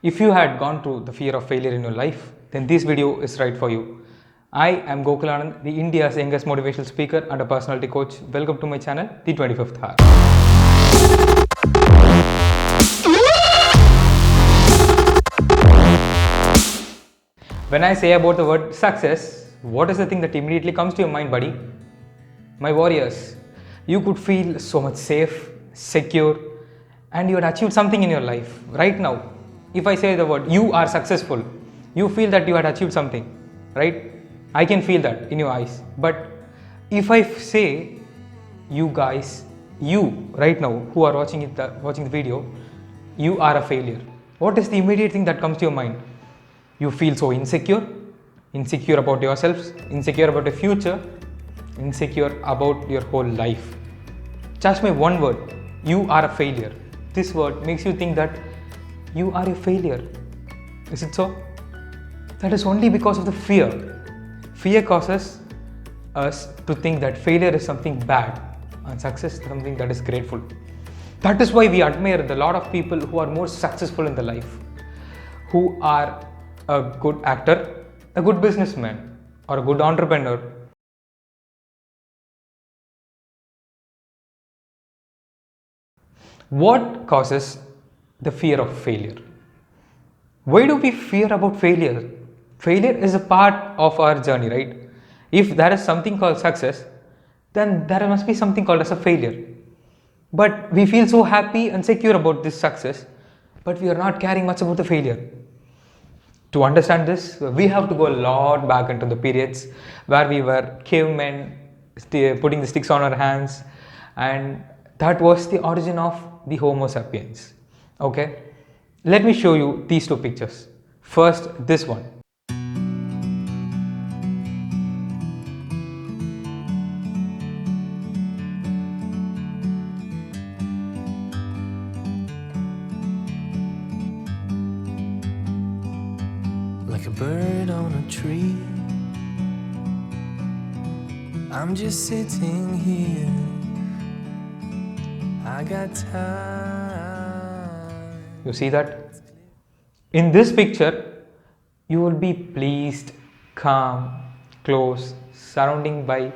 If you had gone through the fear of failure in your life, then this video is right for you. I am GOKUL Anandh, the India's youngest motivational speaker and a personality coach. Welcome to my channel, The 25th Hour. When I say about the word success, what is the thing that immediately comes to your mind, buddy? My warriors, you could feel so much safe, secure, and you had achieved something in your life right now. If I say the word you are successful, you feel that you had achieved something, right? I can feel that in your eyes. But if I say you guys, you right now who are watching the video, you are a failure, what is the immediate thing that comes to your mind? You feel so insecure about yourselves, insecure about the future, insecure about your whole life. Just my one word, you are a failure. This word makes you think that you are a failure. Is it so? That is only because of the fear. Fear causes us to think that failure is something bad and success is something that is grateful. That is why we admire a lot of people who are more successful in their life, who are a good actor, a good businessman, or a good entrepreneur. What causes the fear of failure? Why do we fear about failure? Failure is a part of our journey, right? If there is something called success, then there must be something called as a failure. But we feel so happy and secure about this success, but we are not caring much about the failure. To understand this, we have to go a lot back into the periods where we were cavemen, putting the sticks on our hands, and that was the origin of the Homo sapiens. Okay, let me show you these two pictures. First, this one. Like a bird on a tree, I'm just sitting here. I got time. You see that? In this picture, you will be pleased, calm, close, surrounding by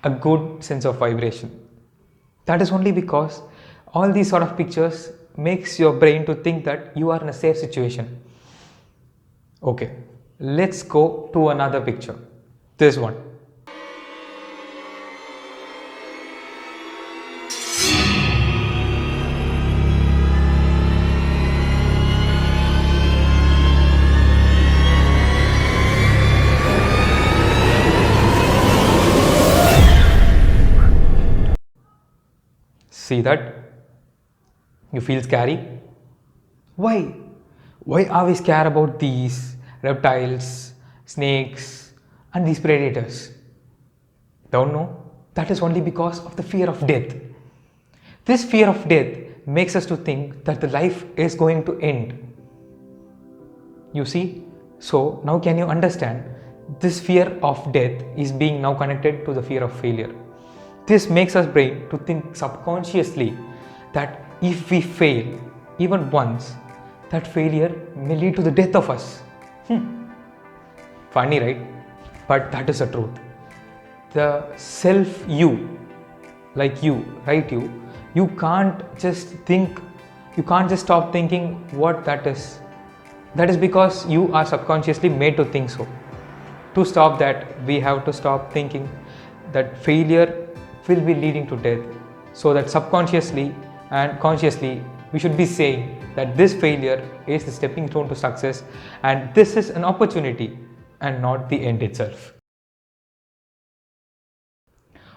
a good sense of vibration. That is only because all these sort of pictures makes your brain to think that you are in a safe situation. Okay, let's go to another picture. This one. See that? You feel scary? Why? Why are we scared about these reptiles, snakes, and these predators? Don't know. That is only because of the fear of death. This fear of death makes us to think that the life is going to end. You see? So now can you understand? This fear of death is being now connected to the fear of failure. This makes us brain to think subconsciously that if we fail even once, that failure may lead to the death of us. Funny, right? But that is the truth. The self you, like you, right? You can't just think, you can't just stop thinking what that is. That is because you are subconsciously made to think so. To stop that, we have to stop thinking that failure will be leading to death, so that subconsciously and consciously we should be saying that this failure is the stepping stone to success and this is an opportunity and not the end itself.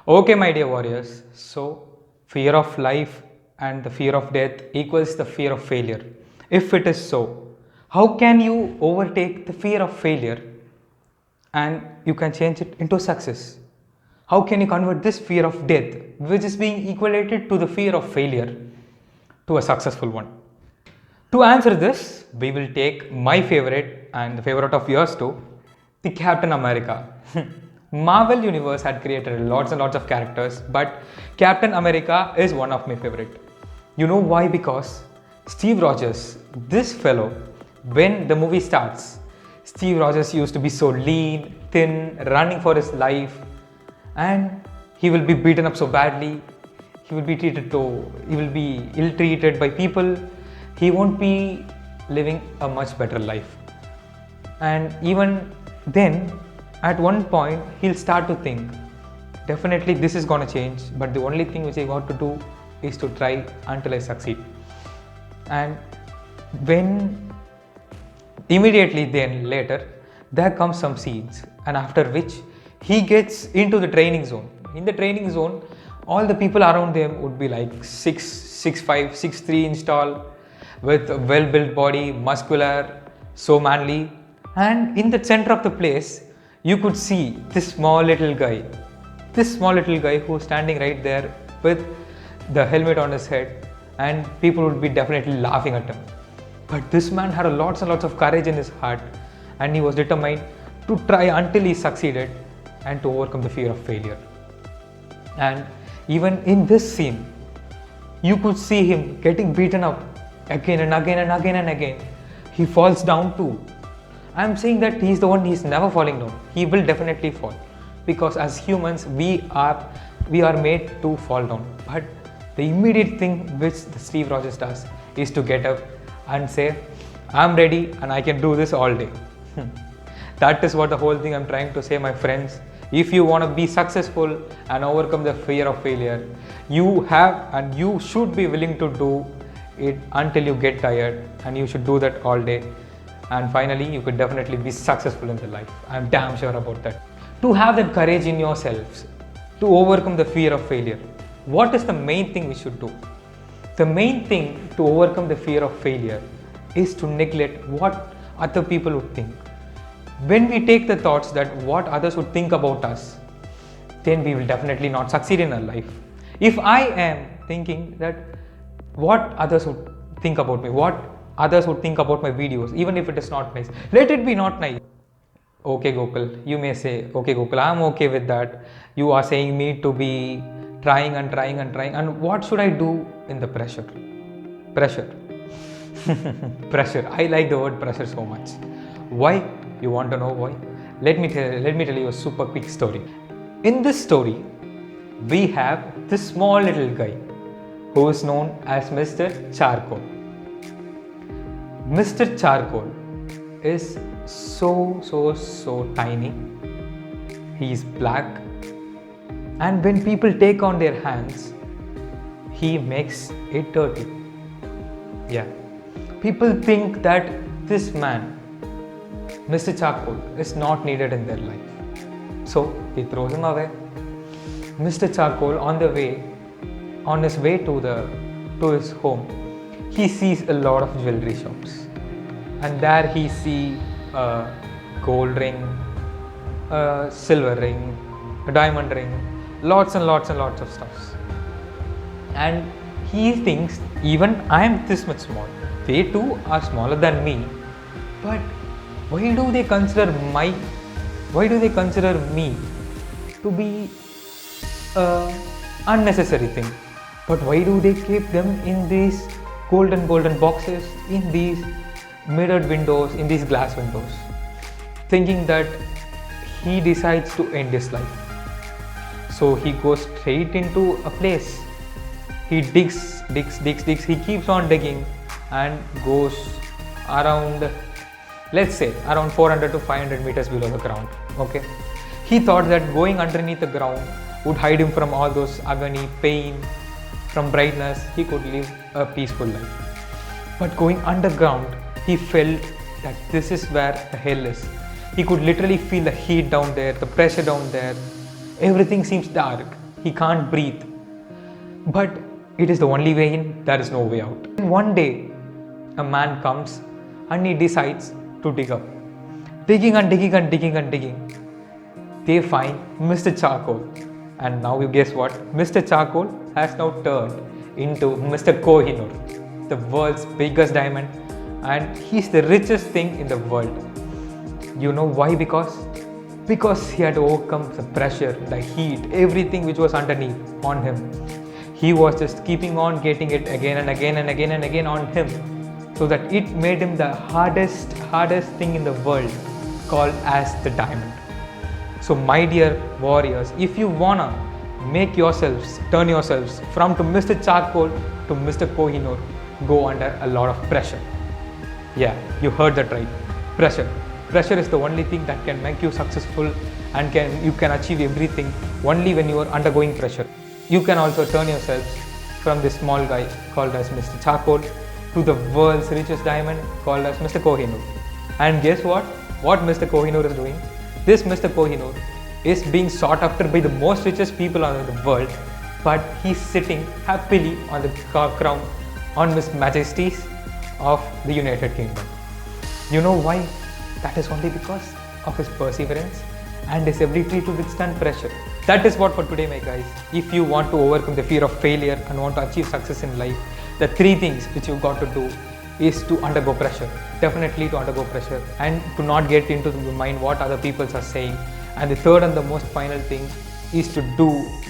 Okay, my dear warriors, so fear of life and the fear of death equals the fear of failure. If it is so, how can you overtake the fear of failure and you can change it into success? How can you convert this fear of death, which is being equated to the fear of failure, to a successful one? To answer this, we will take my favorite and the favorite of yours too, the Captain America. Marvel Universe had created lots and lots of characters, but Captain America is one of my favorite. You know why? Because Steve Rogers, this fellow, When the movie starts, Steve Rogers used to be so lean, thin, running for his life, and he will be beaten up so badly. He will be ill-treated by people. He won't be living a much better life. And even then, at one point, he'll start to think, definitely this is gonna change, but the only thing which I got to do is to try until I succeed. And when immediately then later, there comes some scenes, and after which he gets into the training zone. In the training zone, all the people around them would be like 6'5", 6'3" inch tall, with a well-built body, muscular, so manly. And in the center of the place, you could see this small little guy who's standing right there with the helmet on his head, and people would be definitely laughing at him. But this man had lots and lots of courage in his heart, and he was determined to try until he succeeded and to overcome the fear of failure. And even in this scene, you could see him getting beaten up again and again and again and again. He falls down too. I'm saying that he's the one, he's never falling down. He will definitely fall, because as humans we are made to fall down. But the immediate thing which the Steve Rogers does is to get up and say, I'm ready and I can do this all day. That is what the whole thing I'm trying to say, my friends. If you want to be successful and overcome the fear of failure, you have and you should be willing to do it until you get tired, and you should do that all day. And finally, you could definitely be successful in the life. I'm damn sure about that. To have that courage in yourselves, to overcome the fear of failure, what is the main thing we should do? The main thing to overcome the fear of failure is to neglect what other people would think. When we take the thoughts that what others would think about us, then we will definitely not succeed in our life. If I am thinking that what others would think about me, what others would think about my videos, even if it is not nice, let it be not nice. Okay Gokul, you may say, okay Gokul, I'm okay with that. You are saying me to be trying and trying and trying, and what should I do in the pressure? Pressure. Pressure. I like the word pressure so much. Why? You want to know why? Let me tell you a super quick story. In this story, we have this small little guy who is known as Mr. Charcoal. Mr. Charcoal is so tiny. He is black, and when people take on their hands, he makes it dirty. Yeah, people think that this man, Mr. Charcoal, is not needed in their life, so he throws him away. Mr. Charcoal, on his way to his home, he sees a lot of jewelry shops, and there he sees a gold ring, a silver ring, a diamond ring, lots and lots of stuffs. And he thinks, even I am this much small, they too are smaller than me, but why do they consider me to be an unnecessary thing? But why do they keep them in these golden boxes, in these mirrored windows, in these glass windows, thinking that he decides to end his life? So he goes straight into a place. He digs, he keeps on digging and goes around, let's say around 400 to 500 meters below the ground. Okay, he thought that going underneath the ground would hide him from all those agony, pain, from brightness. He could live a peaceful life. But going underground, he felt that this is where the hell is. He could literally feel the heat down there, the pressure down there. Everything seems dark. He can't breathe. But it is the only way in, there is no way out. And one day, a man comes and he decides to dig up. Digging and digging. They find Mr. Charcoal. And now you guess what? Mr. Charcoal has now turned into Mr. Kohinoor, the world's biggest diamond, and he's the richest thing in the world. You know why? Because he had overcome the pressure, the heat, everything which was underneath on him. He was just keeping on getting it again and again on him. so that it made him the hardest thing in the world, called as the diamond. So my dear warriors, if you wanna turn yourselves from to Mr. Charcoal to Mr. Kohinoor, go under a lot of pressure. Yeah, you heard that right. Pressure is the only thing that can make you successful, and you can achieve everything only when you are undergoing pressure. You can also turn yourselves from this small guy called as Mr. Charcoal to the world's richest diamond called as Mr. Kohinoor. And guess what? What Mr. Kohinoor is doing? This Mr. Kohinoor is being sought after by the most richest people on the world, but he's sitting happily on the crown on His Majesty's of the United Kingdom. You know why? That is only because of his perseverance and his ability to withstand pressure. That is what for today, my guys. If you want to overcome the fear of failure and want to achieve success in life, the 3 things which you've got to do is to undergo pressure. Definitely to undergo pressure and to not get into the mind what other people are saying. And the third and the most final thing is to do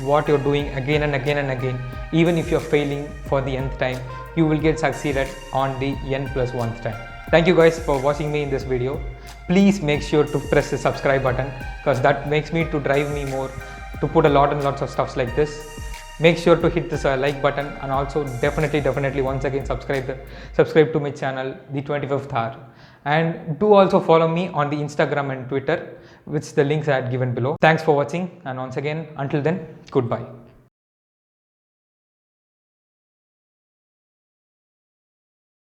what you're doing again and again and again. Even if you're failing for the nth time, you will get succeeded on the n+1th time. Thank you guys for watching me in this video. Please make sure to press the subscribe button, because that makes me to drive me more to put a lot and lots of stuffs like this. Make sure to hit this like button, and also definitely once again subscribe to my channel, The 25th Hour. And do also follow me on the Instagram and Twitter, which the links I had given below. Thanks for watching, and once again, until then, goodbye.